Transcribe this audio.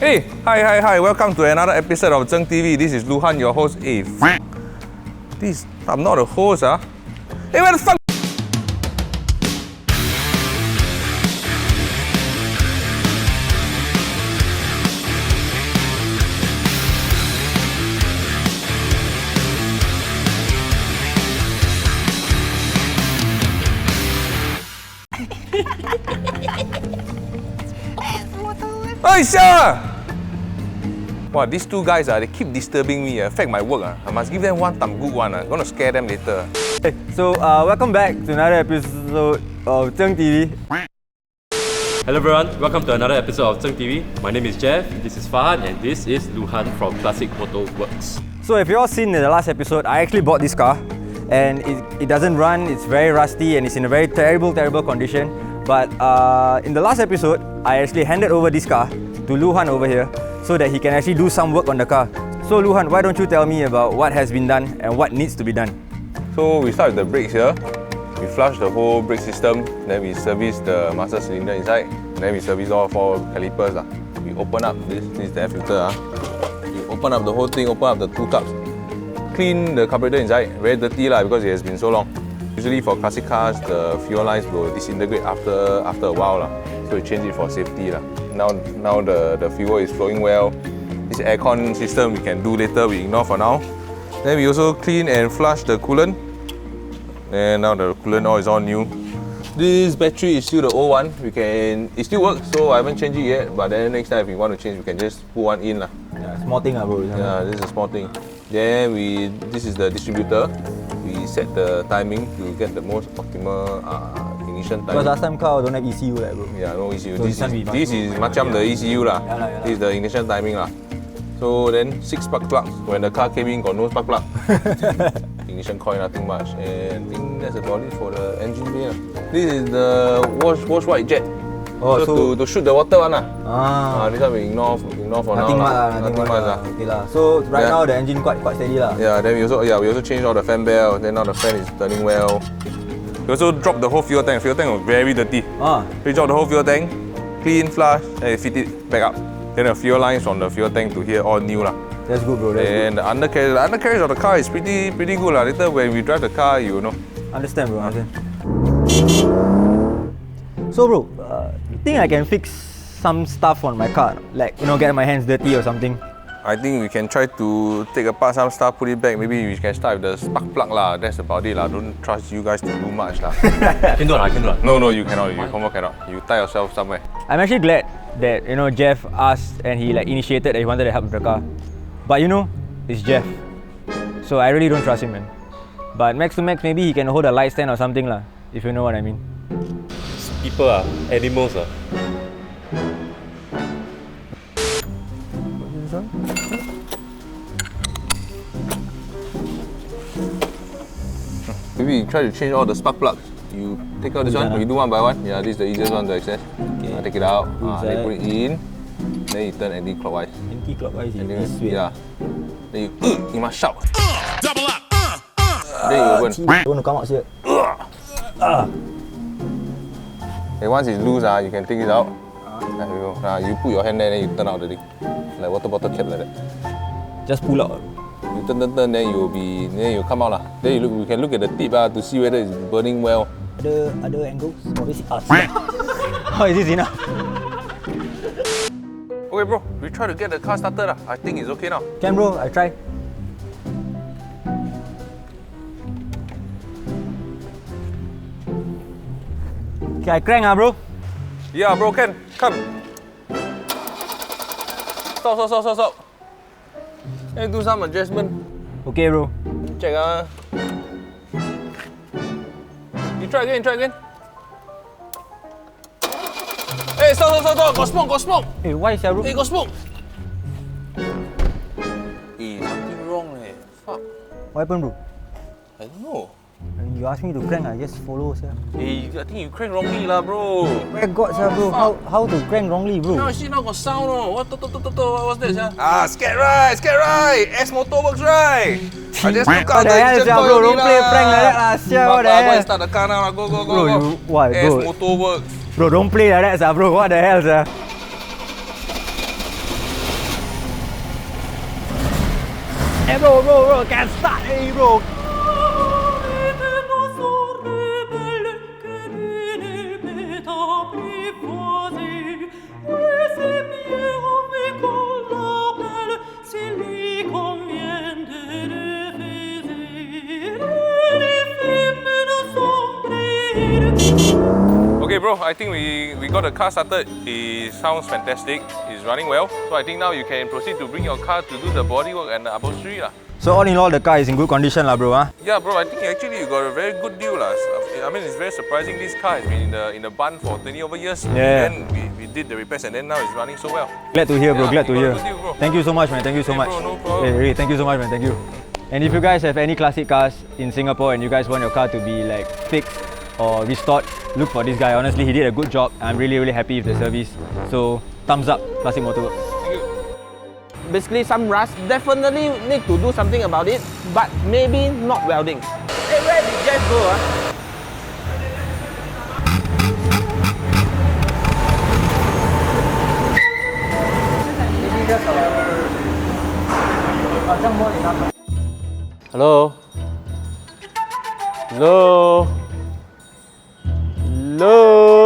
Hey, hi, welcome to another episode of Zheng TV. This is Luhan, your host. Hey, I'm not a host, huh? Hey, where the fuck? Hey, sir! Wow, these two guys, they keep disturbing me, affect my work. I must give them one good one. I'm gonna scare them later. Hey, so welcome back to another episode of Zheng TV. Hello everyone, welcome to another episode of Zheng TV. My name is Jeff, this is Farhan, and this is Luhan from Classic Motorworks. So if you all seen in the last episode, I actually bought this car and it doesn't run, it's very rusty and it's in a very terrible condition. But in the last episode, I actually handed over this car to Luhan over here so that he can actually do some work on the car. So Luhan, why don't you tell me about what has been done and what needs to be done? So we start with the brakes here. We flush the whole brake system, then we service the master cylinder inside, then we service all 4 calipers. We open up, this is the air filter. We open up the whole thing, open up the 2 cups. Clean the carburetor inside, very dirty because it has been so long. Usually for classic cars, the fuel lines will disintegrate after a while. So we change it for safety. Now the fuel is flowing well. This aircon system we can do later, we ignore for now. Then we also clean and flush the coolant. And now the coolant oil is all new. This battery is still the old one. It still works, so I haven't changed it yet. But then next time if we want to change, we can just put one in. Yeah, small thing bro. Yeah, this is a small thing. Then this is the distributor. We set the timing to get the most optimal ignition timing. Because last time car don't have ECU bro. Yeah, no ECU. So this is macam the ECU lah. This is the ignition timing lah. So then 6 spark plugs. When the car came in, got no spark plug. Ignition coil, nothing much. And I think that's about it for the engine bay. This is the wash white jet. Oh, so to shoot the water one lah. This one we ignore for nothing now. Nothing much lah. Okay lah. So right now the engine quite steady lah. Yeah. Then we also changed all the fan belt. Then now the fan is turning well. We also dropped the whole fuel tank. Fuel tank was very dirty. We dropped the whole fuel tank, clean, flush, and fit it back up. Then the fuel lines from the fuel tank to here all new lah. That's good, bro. And the undercarriage of the car is pretty good lah. Later when we drive the car, you know. Understand, bro. Understand. So, bro, you think I can fix some stuff on my car? Like, get my hands dirty or something? I think we can try to take apart some stuff, put it back. Maybe we can start with the spark plug lah. That's about it lah. Don't trust you guys to do much lah. Can do it. No, you cannot. You confirm cannot. You tie yourself somewhere. I'm actually glad that Jeff asked and he initiated that he wanted to help with the car. But it's Jeff, so I really don't trust him, man. But max to max, maybe he can hold a light stand or something lah, if you know what I mean. People animals Maybe try to change all the spark plugs. You take out this one, we do one by one. Yeah, this is the easiest one to access. Okay. Take it out, then put it in, then you turn anti-clockwise. Anti-clockwise is this way. Yeah. Then you must shout. Double up! Then you open. You want to come out here? Okay, once it's loose, you can take it out. There you go. You put your hand there, then you turn out the thing. Like water bottle cap like that. Just pull out. You turn, then you'll come out lah. Then we can look at the tip to see whether it's burning well. Other angles? Obviously, how is this enough? Okay, bro. We try to get the car started. I think it's okay now. Can, bro. I try. Okay, I crank, bro. Yeah, bro. Can come. Stop. Let me do some adjustment. Okay, bro. Check You try again. Hey, stop. Got smoke. Hey, why is that, bro? Hey, got smoke. Hey, something wrong Fuck. What happened, bro? I don't know. You asked me to crank, I just follow, sir. Hey, I think you crank wrongly lah, bro. Where got, sir, bro? How to crank wrongly, bro? Now got sound. What's this, scared right. S Motorworks right. I just took out the engine coil. Bro, don't play prank like that lah, sia. What the hell? Go and start the car now. Go. Bro, what, S bro? Motorworks. Bro, don't play like that, sir, bro. What the hell, sir? Hey bro, can't start, hey bro. Okay bro, I think we got the car started. It sounds fantastic. It's running well. So I think now you can proceed to bring your car to do the bodywork and the upholstery lah. So all in all, the car is in good condition lah, bro, huh? Yeah bro, I think actually you got a very good deal lah. I mean it's very surprising. This car has been in the bun for 20 over years. Yeah. And then we did the repairs and then now it's running so well. Glad to hear, bro. Yeah, Glad to you hear. got a good deal, bro. Thank you so much, man. Thank you so Hey, much. bro, no problem. Hey, really, thank you so much, man. Thank you. And if you guys have any classic cars in Singapore and you guys want your car to be like fixed or restored, look for this guy. Honestly, he did a good job. I'm really happy with the service. So thumbs up, Classic Motorworks. Basically, some rust. Definitely need to do something about it, but maybe not welding. Hey, where did Jeff go? Hello? Hello? Hello?